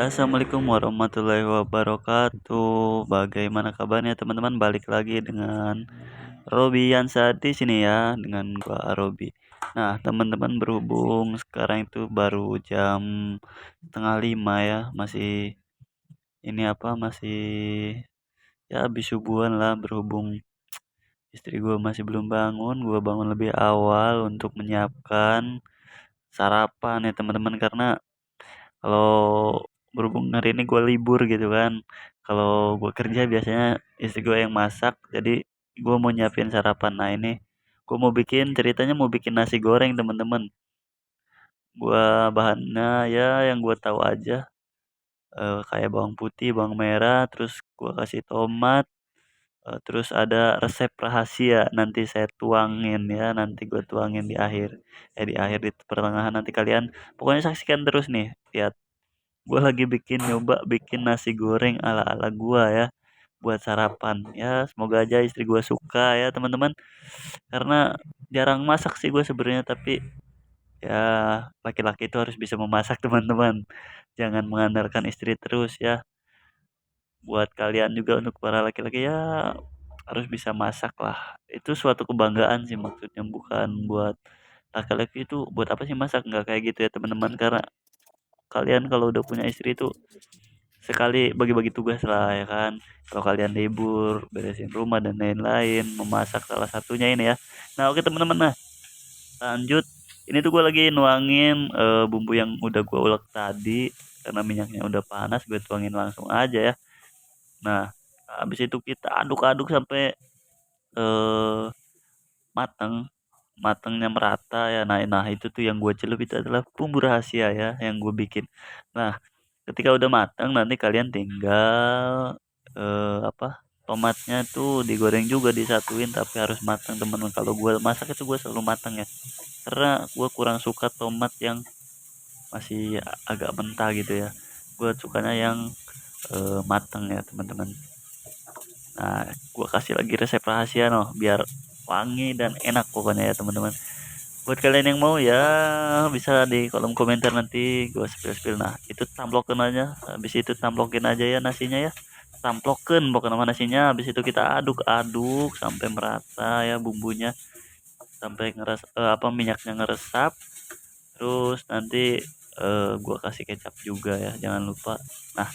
Ya, assalamualaikum warahmatullahi wabarakatuh. Bagaimana kabarnya teman-teman? Balik lagi dengan Robi Yansa di sini ya, dengan gua Robi. Nah, teman-teman, berhubung sekarang itu baru jam setengah lima ya, masih ini apa? Masih ya habis subuhan lah. Berhubung istri gua masih belum bangun, gua bangun lebih awal untuk menyiapkan sarapan ya teman-teman, karena kalau berhubung hari ini gue libur gitu kan, kalau gue kerja biasanya istri gue yang masak, jadi gue mau nyiapin sarapan. Nah ini gue mau bikin, ceritanya mau bikin nasi goreng teman-teman. Gue bahannya ya yang gue tahu aja, kayak bawang putih, bawang merah, terus gue kasih tomat, terus ada resep rahasia nanti saya tuangin ya, nanti gue tuangin di akhir, di pertengahan nanti kalian pokoknya saksikan terus nih. Lihat, gue lagi nyoba bikin nasi goreng ala-ala gua ya, buat sarapan. Ya, semoga aja istri gua suka ya, teman-teman. Karena jarang masak sih gue sebenarnya, tapi ya laki-laki itu harus bisa memasak, teman-teman. Jangan mengandalkan istri terus ya. Buat kalian juga, untuk para laki-laki ya harus bisa masak lah. Itu suatu kebanggaan sih maksudnya, bukan buat laki-laki itu buat apa sih masak, nggak kayak gitu ya teman-teman. Karena kalian kalau udah punya istri itu sekali bagi-bagi tugas lah ya kan. Kalau kalian libur, beresin rumah dan lain-lain, memasak salah satunya ini ya. Nah oke teman-teman, nah lanjut. Ini tuh gue lagi nuangin bumbu yang udah gue ulek tadi, karena minyaknya udah panas, gue tuangin langsung aja ya. Nah habis itu kita aduk-aduk sampai eh mateng, matengnya merata ya. Nah itu tuh yang gue celup, itu adalah bumbu rahasia ya yang gue bikin. Nah ketika udah matang, nanti kalian tinggal apa, tomatnya tuh digoreng juga, disatuin, tapi harus matang teman-teman. Kalau gue masak itu gue selalu matang ya, karena gue kurang suka tomat yang masih agak mentah gitu ya. Gue sukanya yang matang ya teman-teman. Nah gue kasih lagi resep rahasia noh, biar wangi dan enak pokoknya ya teman-teman. Buat kalian yang mau ya bisa di kolom komentar, nanti gue spill-spill. Nah itu tamplokin aja, habis itu tamplokin aja ya nasinya ya, tamplokin pokoknya nama nasinya. Habis itu kita aduk-aduk sampai merata ya bumbunya, sampai apa, minyaknya ngeresap. Terus nanti gue kasih kecap juga ya, jangan lupa. Nah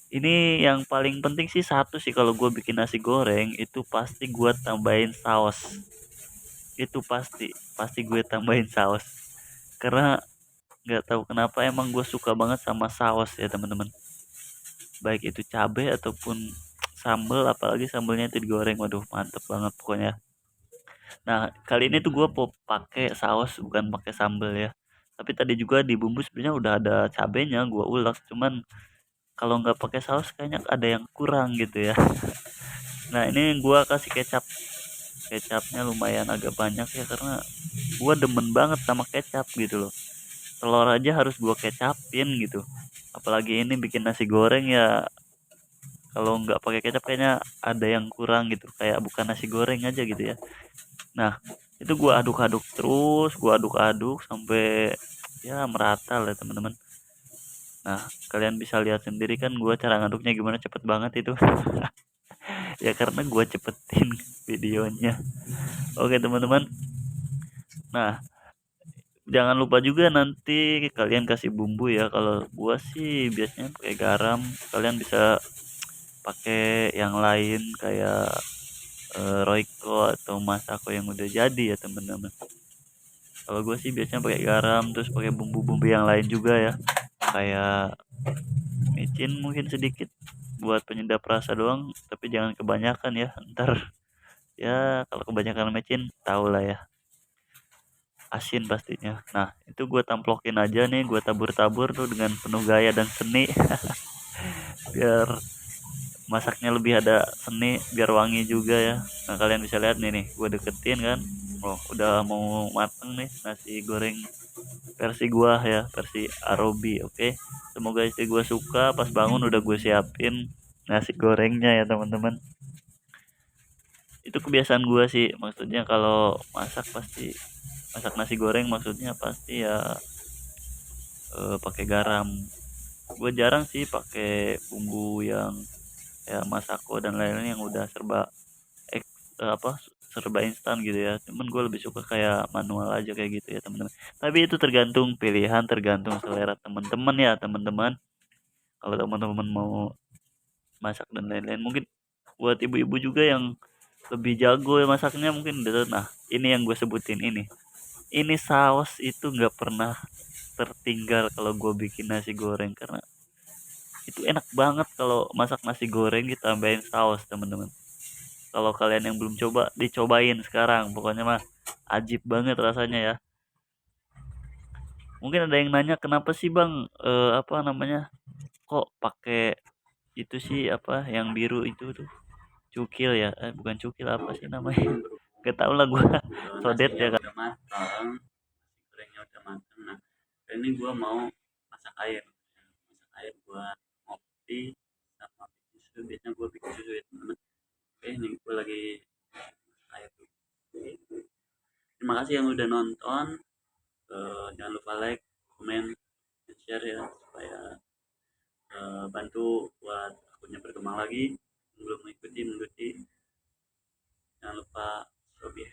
ini yang paling penting sih satu sih, kalau gue bikin nasi goreng itu pasti gue tambahin saus. Itu pasti pasti gue tambahin saus, karena nggak tahu kenapa emang gue suka banget sama saus ya teman-teman, baik itu cabai ataupun sambel, apalagi sambelnya itu digoreng, waduh mantep banget pokoknya. Nah kali ini tuh gue pakai saus, bukan pakai sambel ya. Tapi tadi juga di bumbu sebenarnya udah ada cabenya, gue ulek, cuman kalau nggak pakai saus kayaknya ada yang kurang gitu ya. Nah ini gue kasih kecap, kecapnya lumayan agak banyak ya, karena gue demen banget sama kecap gitu loh. Telur aja harus gue kecapin gitu, apalagi ini bikin nasi goreng ya. Kalau nggak pakai kecap kayaknya ada yang kurang gitu, kayak bukan nasi goreng aja gitu ya. Nah itu gua aduk-aduk terus, gua aduk-aduk sampai ya merata lah teman-teman. Nah kalian bisa lihat sendiri kan gua cara ngaduknya gimana, cepet banget itu. Ya karena gua cepetin videonya. Oke teman-teman, nah jangan lupa juga nanti kalian kasih bumbu ya. Kalau gua sih biasanya pakai garam, kalian bisa pakai yang lain kayak Royco atau Masako yang udah jadi ya temen-temen. Kalau gue sih biasanya pakai garam, terus pakai bumbu-bumbu yang lain juga ya, kayak micin mungkin sedikit buat penyedap rasa doang, tapi jangan kebanyakan ya, ntar ya kalau kebanyakan micin tau lah ya, asin pastinya. Nah itu gue tamplokin aja nih, gue tabur-tabur tuh dengan penuh gaya dan seni. Biar masaknya lebih ada seni, biar wangi juga ya. Nah kalian bisa lihat nih gue deketin kan, oh udah mau mateng nih nasi goreng versi gua ya, versi Arobi. Oke, semoga istri gua suka, pas bangun udah gue siapin nasi gorengnya ya teman-teman. Itu kebiasaan gua sih, maksudnya kalau masak pasti, masak nasi goreng maksudnya pasti ya pakai garam. Gue jarang sih pakai bumbu yang ya masako dan lain-lain yang udah apa serba instan gitu ya. Cuman gue lebih suka kayak manual aja kayak gitu ya teman-teman. Tapi itu tergantung pilihan, tergantung selera teman-teman ya teman-teman. Kalau teman-teman mau masak dan lain-lain, mungkin buat ibu-ibu juga yang lebih jago ya masaknya mungkin udah tahu. Nah, ini yang gue sebutin ini saus itu nggak pernah tertinggal kalau gue bikin nasi goreng, karena itu enak banget kalau masak nasi goreng ditambahin saus teman-teman. Kalau kalian yang belum coba, dicobain sekarang pokoknya mah ajib banget rasanya ya. Mungkin ada yang nanya kenapa sih bang, apa namanya, kok pakai itu sih apa yang biru itu tuh, cukil ya, bukan cukil, apa sih namanya, gak tau lah gua. Sodet ya kan. Udah matang, gorengnya udah matang. Nah, ini gua mau masak air. Masak air buat ngopi sama bikin susu. Biasanya gua bikin susu ya teman-teman. Oke, ini gua lagi masak air tuh. Terima kasih yang udah nonton. Jangan lupa like, komen, dan share ya supaya bantu buat akunnya berkembang lagi. Yang belum mengikuti, jangan lupa Robby